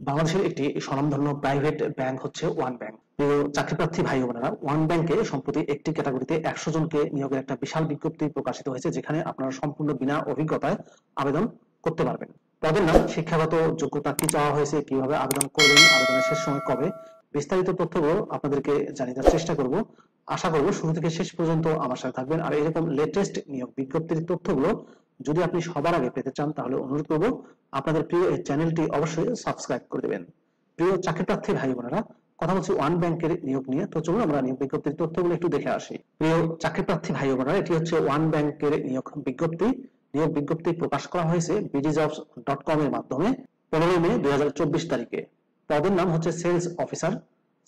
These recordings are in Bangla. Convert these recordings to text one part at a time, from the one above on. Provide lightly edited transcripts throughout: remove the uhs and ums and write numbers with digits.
বাংলাদেশের একটি স্বনামধন্য প্রাইভেট ব্যাংক হচ্ছে ওয়ান ব্যাংক। প্রিয় চাকরিপ্রার্থী ভাই বোনেরা, ওয়ান ব্যাংকে সম্প্রতি একটি ক্যাটাগরিতে 100 জনকে নিয়োগের একটা বিশাল বিজ্ঞপ্তি প্রকাশিত হয়েছে, যেখানে আপনারা সম্পূর্ণ বিনা অভিজ্ঞতায় আবেদন করতে পারবেন। পদের নাম, শিক্ষাগত যোগ্যতা কি চাওয়া হয়েছে, কিভাবে আবেদন করবেন, আবেদনের শেষ সময় কবে, বিস্তারিত তথ্যগুলো আপনাদেরকে জানিয়ে দেওয়ার চেষ্টা করব। আশা করব শুরু থেকে শেষ পর্যন্ত আমার সাথে থাকবেন। আর এরকম লেটেস্ট নিয়োগ বিজ্ঞপ্তির তথ্যগুলো যদি আপনি সবার আগে পেতে চান, তাহলে অনুরোধ করব আপনাদের প্রিয় এই চ্যানেলটি অবশ্যই সাবস্ক্রাইব করে দেবেন। প্রিয় চাকরিপ্রার্থী ভাই বোনেরা, কথা বলছি ওয়ান ব্যাংকের নিয়োগ নিয়ে। তো চলুন আমরা নিয়োগ বিজ্ঞপ্তির তথ্যগুলো একটু দেখে আসি। প্রিয় চাকরিপ্রার্থী ভাই বোনেরা, এটি হচ্ছে ওয়ান ব্যাংকের নিয়োগ বিজ্ঞপ্তি। নিয়োগ বিজ্ঞপ্তি প্রকাশ করা হয়েছে bdjobs.com এর মাধ্যমে 15 মে 2024 তারিখে। পদের নাম হচ্ছে sales officer,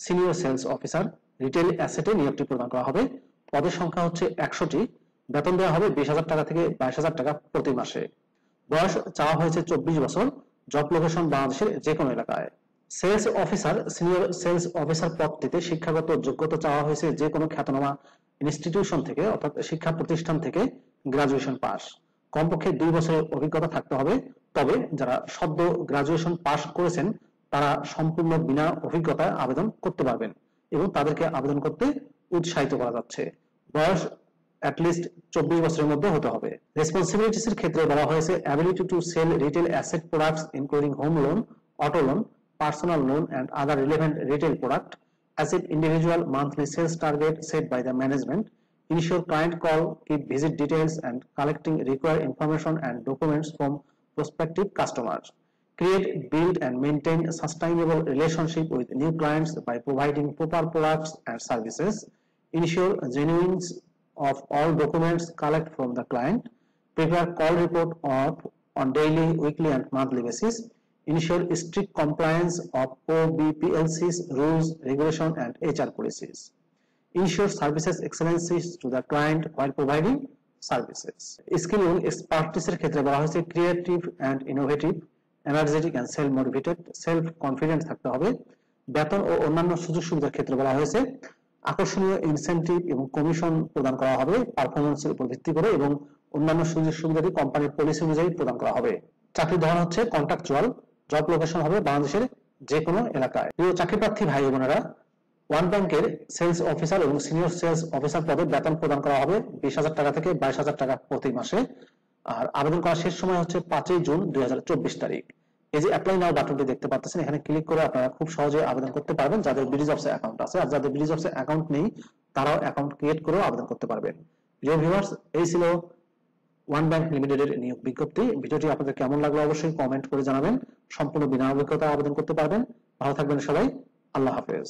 senior sales officer. Retail অ্যাসেটে নিয়োগটি প্রদান করা হবে। পদের সংখ্যা হচ্ছে 100টি। বেতন দেওয়া হবে 20,000 টাকা থেকে 22,000 টাকা প্রতি মাসে। বয়স চাওয়া হয়েছে 24 বছর। জব লোকেশন বাংলাদেশের যে কোনো এলাকায়। Sales officer, senior sales officer পদটিতে শিক্ষাগত যোগ্যতা চাওয়া হয়েছে যে কোনো খ্যাতনামা ইনস্টিটিউশন থেকে, অর্থাৎ শিক্ষা প্রতিষ্ঠান থেকে গ্রাজুয়েশন পাস। কমপক্ষে 2 বছরের অভিজ্ঞতা থাকতে হবে। তবে যারা সদ্য গ্রাজুয়েশন পাস করেছেন তারা সম্পূর্ণ বিনা অভিজ্ঞতায় আবেদন করতে পারবেন এবং তাদেরকে আবেদন করতে উৎসাহিত করা যাচ্ছে। বয়স at least 24 বছরের মধ্যে হতে হবে। রেসপন্সিবিলিটিস এর ক্ষেত্রে বলা হয়েছে ability to sell retail asset products including home loan, auto loan, personal loan and other relevant retail product, asset individual monthly sales target set by the management, ensure client call, keep visit details and collecting required information and documents from prospective customers, create, build and maintain a sustainable relationship with new clients by providing proper products and services, ensure genuineness of all documents collect from the client, prepare call report on daily, weekly and monthly basis, ensure strict compliance of OBPLC's rules, regulation and HR policies, ensure services excellencies to the client while providing services. Skill এবং expertise এর ক্ষেত্রে বলা হয়েছে creative and innovative, energetic and self motivated, self confident থাকতে হবে। বেতন ও অন্যান্য সুযোগ সুবিধার ক্ষেত্রে বলা হয়েছে আকর্ষণীয় ইনসেনটিভ এবং কমিশন প্রদান করা হবে পারফরম্যান্সের উপর ভিত্তি করে, এবং অন্যান্য সুযোগ সুবিধাটি কোম্পানির পলিসি অনুযায়ী প্রদান করা হবে। চাকরির ধরন হচ্ছে কন্ট্রাকচুয়াল। জব লোকেশন হবে বাংলাদেশের যে কোনো এলাকায়। প্রিয় চাকরিপ্রার্থী ভাই বোনেরা, ওয়ান ব্যাংকের সেলস অফিসার এবং সিনিয়র সেলস অফিসার পদে বেতন প্রদান করা হবে 20,000 টাকা থেকে 22,000 টাকা প্রতি মাসে। আর আবেদন করার শেষ সময় হচ্ছে 5 জুন 2024 তারিখ। এই যে অ্যাপ্লাই নাও বাটনটি দেখতে পাচ্ছেন, এখানে ক্লিক করে আপনারা খুব সহজে আবেদন করতে পারবেন যাদের BDJobs অ্যাকাউন্ট আছে। আর যাদের BDJobs অ্যাকাউন্ট নেই তারাও অ্যাকাউন্ট ক্রিয়েট করেও আবেদন করতে পারবেন। প্রিয় ভিউয়ার্স, এই ছিল ওয়ান ব্যাংক লিমিটেডের নিয়োগ বিজ্ঞপ্তি। ভিডিওটি আপনাদের কেমন লাগলো অবশ্যই কমেন্ট করে জানাবেন। সম্পূর্ণ বিনা অভিজ্ঞতায় আবেদন করতে পারবেন। ভালো থাকবেন সবাই। আল্লাহ হাফেজ।